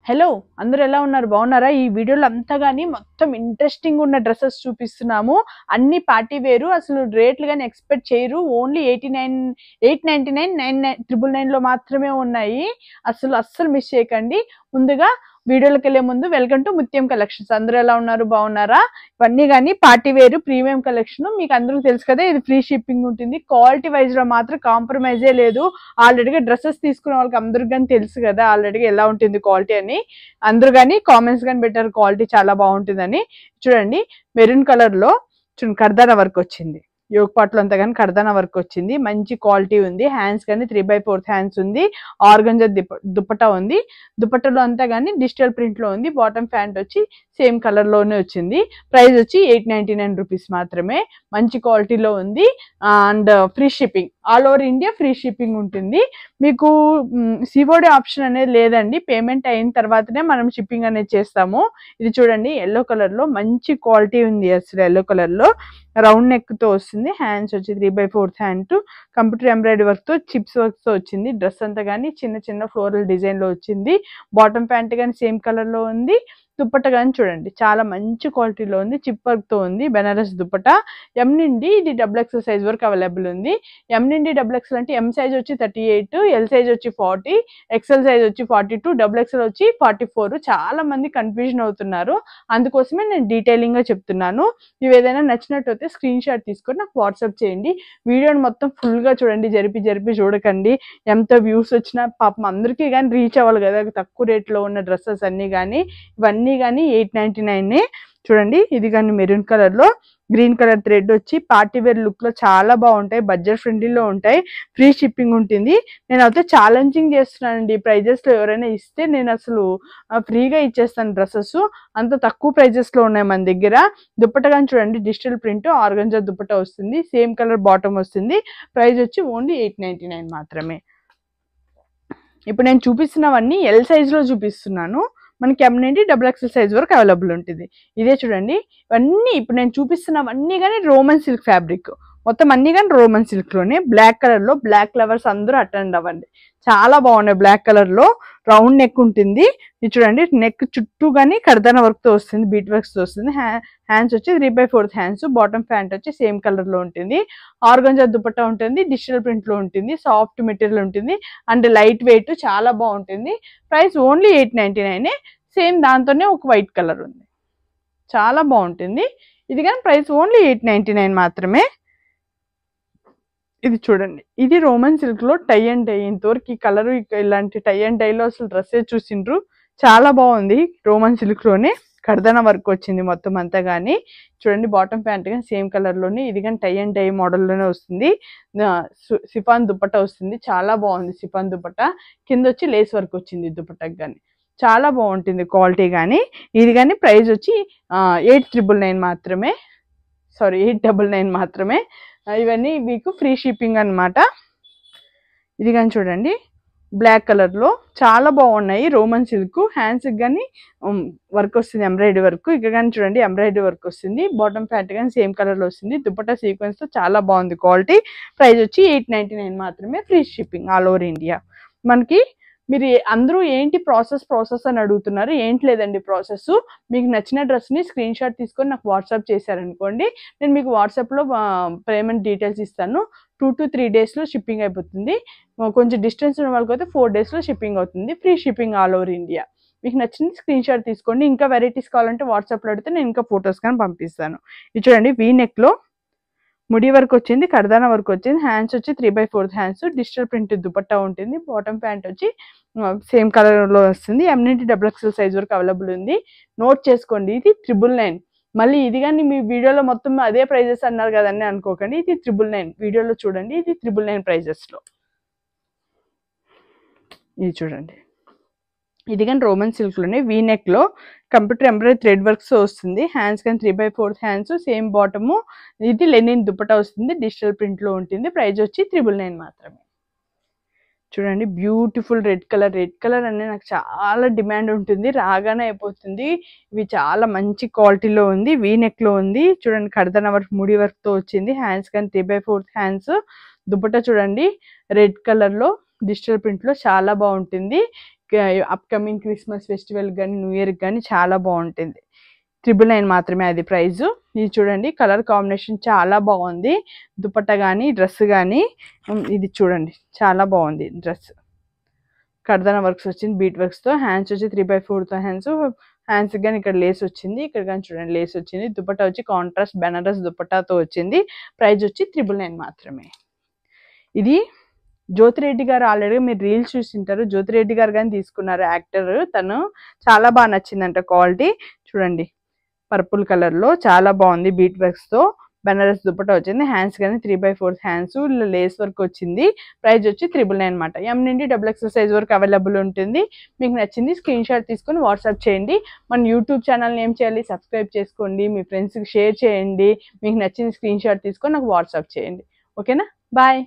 Hello అందరూ ఎలా ఉన్నారు బాగున్నారా ఈ వీడియోలో అంతా గానీ మొత్తం ఇంట్రెస్టింగ్ ఉన్న డ్రెస్సెస్ చూపిస్తున్నాము అన్ని పార్టీ వేరు అసలు రేట్లు గాని ఎక్స్పెక్ట్ చేయరు ఓన్లీ 899 999 లో మాత్రమే ఉన్నాయి అస్సలు మిస్ చేయకండి ముందుగా వీడియోలోకి వెళ్ళే ముందు వెల్కమ్ టు ముత్యం కలెక్షన్స్ అందరూ ఎలా ఉన్నారు బాగున్నారా ఇవన్నీ గానీ పార్టీ వేరు ప్రీమియం కలెక్షన్ మీకు అందరికీ తెలుసు కదా ఇది ఫ్రీ షిప్పింగ్ ఉంటుంది క్వాలిటీ వైజ్ లో మాత్రం కాంప్రమైజే లేదు ఆల్రెడీగా డ్రెస్సెస్ తీసుకునే వాళ్ళకి అందరికి కానీ తెలుసు కదా ఆల్రెడీగా ఎలా ఉంటుంది క్వాలిటీ అని అందరూ కానీ కామెంట్స్ కానీ పెట్టారు క్వాలిటీ చాలా బాగుంటుందని చూడండి మెరూన్ కలర్ లో చూడండి కర్దానా వర్క్ వచ్చింది యోగ్ పాటలో అంతా కానీ కర్దానా వర్క్ వచ్చింది మంచి క్వాలిటీ ఉంది హ్యాండ్స్ కానీ 3/4 హ్యాండ్స్ ఉంది ఆర్గంజా దుపట్టా ఉంది దుపట్టాలో అంతా కానీ డిజిటల్ ప్రింట్ లో ఉంది బాటమ్ ప్యాంట్ వచ్చి సేమ్ కలర్ లోనే వచ్చింది ప్రైస్ వచ్చి 899 రూపీస్ మాత్రమే మంచి క్వాలిటీలో ఉంది and free shipping all over India free shipping ఉంటుంది మీకు సిఓడి ఆప్షన్ అనేది లేదండి పేమెంట్ అయిన తర్వాతనే మనం షిప్పింగ్ అనేది చేస్తాము ఇది చూడండి ఎల్లో కలర్ లో మంచి క్వాలిటీ ఉంది అసలు ఎల్లో కలర్ లో రౌండ్ నెక్ తో వస్తుంది హ్యాండ్స్ వచ్చి 3/4 హ్యాండ్ కంప్యూటర్ ఎంబ్రాయిడరీ వర్క్ తో చిప్స్ వర్క్ తో వచ్చింది డ్రెస్ అంతా కానీ చిన్న ఫ్లోరల్ డిజైన్ లో వచ్చింది బాటమ్ ప్యాంట్ కానీ సేమ్ కలర్ లో ఉంది దుపట్టా కానీ చూడండి చాలా మంచి క్వాలిటీలో ఉంది చిప్ వర్క్ తో ఉంది బెనారస్ దుపట్టా ఎం నుండి ఇది XXL సైజ్ వరకు అవైలబుల్ ఉంది ఎం నుండి XXL అంటే ఎం సైజ్ వచ్చి 38 ఎల్ సైజ్ వచ్చి 40 ఎక్సెల్ సైజ్ వచ్చి 42 XXL వచ్చి 44 చాలా మంది కన్ఫ్యూజన్ అవుతున్నారు అందుకోసమే నేను డీటెయిలింగ్ గా చెప్తున్నాను ఇవి ఏదైనా నచ్చినట్టు అయితే స్క్రీన్ షాట్ తీసుకొని నాకు వాట్సాప్ చేయండి వీడియోని మొత్తం ఫుల్ గా చూడండి జరిపి చూడకండి ఎంత వ్యూస్ వచ్చినా పాపం అందరికీ కానీ రీచ్ అవ్వాలి కదా తక్కువ రేట్ లో ఉన్న డ్రెస్సెస్ అన్ని కానీ ఇవన్నీ కానీ 899 చూడండి ఇది కానీ మెరూన్ కలర్ లో గ్రీన్ కలర్ థ్రెడ్ వచ్చి పార్టీ వేర్ లుక్ లో చాలా బాగుంటాయి బడ్జెట్ ఫ్రెండ్లీలో ఉంటాయి ఫ్రీ షిప్పింగ్ ఉంటుంది నేను అయితే ఛాలెంజింగ్ చేస్తున్నానండి ప్రైజెస్ లో ఎవరైనా ఇస్తే నేను అసలు ఫ్రీగా ఇచ్చేస్తాను డ్రెస్సెస్ అంత తక్కువ ప్రైజెస్ లో ఉన్నాయి మన దగ్గర దుపట్టా కానీ చూడండి డిజిటల్ ప్రింట్ ఆర్గంజా దుపట్టా వస్తుంది సేమ్ కలర్ బాటమ్ వస్తుంది ప్రైస్ వచ్చి ఓన్లీ 899 మాత్రమే ఇప్పుడు నేను చూపిస్తున్నవన్నీ ఎల్ సైజ్ లో చూపిస్తున్నాను మనకి ఎం నుండి XXL సైజ్ వరకు అవైలబుల్ ఉంటుంది ఇదే చూడండి ఇవన్నీ ఇప్పుడు నేను చూపిస్తున్నవన్నీ కానీ రోమన్ సిల్క్ ఫ్యాబ్రిక్ మొత్తం అన్ని కానీ రోమన్ సిల్క్ లోనే బ్లాక్ కలర్ లో బ్లాక్ ఫ్లవర్స్ అందరూ అటెండ్ అవ్వండి చాలా బాగున్నాయి బ్లాక్ కలర్ లో రౌండ్ నెక్ ఉంటుంది ఇది చూడండి నెక్ చుట్టూ కానీ కర్దానా వర్క్ తో వస్తుంది బీట్ వర్క్స్ తో వస్తుంది హ్యాండ్స్ వచ్చి 3/4 హ్యాండ్స్ బాటమ్ ప్యాంట్ వచ్చి సేమ్ కలర్ లో ఉంటుంది ఆర్గంజా దుపట్టా ఉంటుంది డిజిటల్ ప్రింట్ లో ఉంటుంది సాఫ్ట్ మెటీరియల్ ఉంటుంది అండ్ లైట్ వెయిట్ చాలా బాగుంటుంది ప్రైస్ ఓన్లీ 899 సేమ్ దాంతోనే ఒక వైట్ కలర్ ఉంది చాలా బాగుంటుంది ఇది కానీ ప్రైస్ ఓన్లీ 899 మాత్రమే ఇది చూడండి ఇది రోమన్ సిల్క్ లో టై అండ్ డై ఇంతవరకు ఈ కలర్ ఇలాంటి టై అండ్ డై లో అసలు డ్రెస్సే చూసిండ్రు చాలా బాగుంది రోమన్ సిల్క్ లోనే కర్దానా వర్క్ వచ్చింది మొత్తం అంతా కానీ చూడండి బాటమ్ ప్యాంట్ కానీ సేమ్ కలర్ లోనే ఇది కానీ టై అండ్ డై మోడల్ లోనే వస్తుంది సిఫాన్ దుపట్టా వస్తుంది చాలా బాగుంది సిఫాన్ దుపట్టా కింద వచ్చి లేస్ వర్క్ వచ్చింది దుపట్టాకి కానీ చాలా బాగుంటుంది క్వాలిటీ కానీ ఇది కానీ ప్రైస్ వచ్చి 899 మాత్రమే సారీ 899 మాత్రమే ఇవన్నీ మీకు ఫ్రీ షిప్పింగ్ అన్నమాట ఇది కానీ చూడండి బ్లాక్ కలర్ లో చాలా బాగున్నాయి రోమన్ సిల్క్ హ్యాండ్స్ కానీ వర్క్ వస్తుంది ఎంబ్రాయిడరీ వర్క్ ఇక్కడ కానీ చూడండి ఎంబ్రాయిడరీ వర్క్ వస్తుంది బాటమ్ ప్యాంట్ కానీ సేమ్ కలర్ లో వస్తుంది దుపట్టా సీక్వెన్స్ తో చాలా బాగుంది క్వాలిటీ ప్రైస్ వచ్చి 899 మాత్రమే free shipping all over India మనకి మీరు అందరూ ఏంటి ప్రాసెస్ అని అడుగుతున్నారు ఏంటి లేదండి ప్రాసెస్ మీకు నచ్చిన డ్రెస్ ని స్క్రీన్ షాట్ తీసుకొని నాకు వాట్సాప్ చేశారనుకోండి నేను మీకు వాట్సాప్ లో పేమెంట్ డీటెయిల్స్ ఇస్తాను 2 to 3 days లో షిప్పింగ్ అయిపోతుంది కొంచెం డిస్టెన్స్ ఉన్న వాళ్ళకి అయితే 4 days లో షిప్పింగ్ అవుతుంది free shipping all over India మీకు నచ్చింది స్క్రీన్ షాట్ తీసుకోండి ఇంకా వెరైటీస్ కావాలంటే వాట్సాప్ లో అడిగితే నేను ఇంకా ఫొటోస్ కానీ పంపిస్తాను ఇది చూడండి వీ నెక్ లో ముడి వర్క్ వచ్చింది కర్దానా వర్క్ వచ్చింది హ్యాండ్స్ వచ్చి 3/4 హ్యాండ్స్ డిజిటల్ ప్రింట్ దుపట్టా ఉంటుంది బాటమ్ ప్యాంట్ వచ్చి సేమ్ కలర్ లో వస్తుంది ఎం నుండి XXL సైజ్ వరకు అవైలబుల్ ఉంది నోట్ చేసుకోండి ఇది 999 మళ్ళీ ఇది కానీ మీ వీడియోలో మొత్తం అదే ప్రైజెస్ అన్నారు కదండి అనుకోకండి ఇది 999 వీడియోలో చూడండి ఇది 999 ప్రైజెస్ లో ఇది చూడండి ఇది కానీ రోమన్ సిల్క్ లోనే వీ నెక్ లో కంప్యూటర్ ఎంబ్రాయిడరీ థ్రెడ్ వర్క్స్ వస్తుంది హ్యాండ్స్ కానీ 3/4 హ్యాండ్స్ సేమ్ బాటమ్ ఇది లెనిన్ దుపట్టా వస్తుంది డిజిటల్ ప్రింట్ లో ఉంటుంది ప్రైస్ వచ్చి 999 మాత్రమే చూడండి బ్యూటిఫుల్ రెడ్ కలర్ అనేది నాకు చాలా డిమాండ్ ఉంటుంది రాగానే అయిపోతుంది ఇవి చాలా మంచి క్వాలిటీలో ఉంది వీ నెక్ లో ఉంది చూడండి కర్దానా వర్క్ ముడి వర్క్ తో వచ్చింది హ్యాండ్స్ కానీ 3/4 హ్యాండ్స్ దుపట్టా చూడండి రెడ్ కలర్ లో డిజిటల్ ప్రింట్ లో చాలా బాగుంటుంది అప్కమింగ్ క్రిస్మస్ ఫెస్టివల్ కానీ న్యూ ఇయర్ కానీ చాలా బాగుంటుంది. 999 మాత్రమే అది ప్రైస్. ఇది చూడండి కలర్ కాంబినేషన్ చాలా బాగుంది. దుపట్టా కానీ డ్రెస్ కానీ ఇది చూడండి చాలా బాగుంది. డ్రెస్ కర్దన వర్క్స్ వచ్చింది బీట్ వర్క్స్తో. హ్యాండ్స్ వచ్చి 3/4 హ్యాండ్స్ కానీ ఇక్కడ లేస్ వచ్చింది. ఇక్కడ కానీ చూడండి లేస్ వచ్చింది. దుపట్టా వచ్చి కాంట్రాస్ట్ బెనారస్ దుపట్టాతో వచ్చింది. ప్రైస్ వచ్చి 999 మాత్రమే. ఇది జ్యోతిరెడ్డి గారు ఆల్రెడీ మీరు రీల్స్ చూసింటారు. జ్యోతిరెడ్డి గారు కానీ తీసుకున్నారు యాక్టర్. తను చాలా బాగా నచ్చిందంట క్వాలిటీ. చూడండి పర్పుల్ కలర్లో చాలా బాగుంది. బీట్ వర్క్స్తో బెనారస్ దుపట్టా వచ్చింది. హ్యాండ్స్ కానీ 3/4 హ్యాండ్స్ లేస్ వర్క్ వచ్చింది. ప్రైస్ వచ్చి 999 అనమాట. ఎం నుండి XXL సైజ్ వరకు అవైలబుల్ ఉంటుంది. మీకు నచ్చింది స్క్రీన్ షాట్ తీసుకొని వాట్సాప్ చేయండి. మన యూట్యూబ్ ఛానల్ని ఏం చేయాలి, సబ్స్క్రైబ్ చేసుకోండి, మీ ఫ్రెండ్స్కి షేర్ చేయండి. మీకు నచ్చింది స్క్రీన్ షాట్ తీసుకొని నాకు వాట్సాప్ చేయండి. ఓకేనా, బాయ్.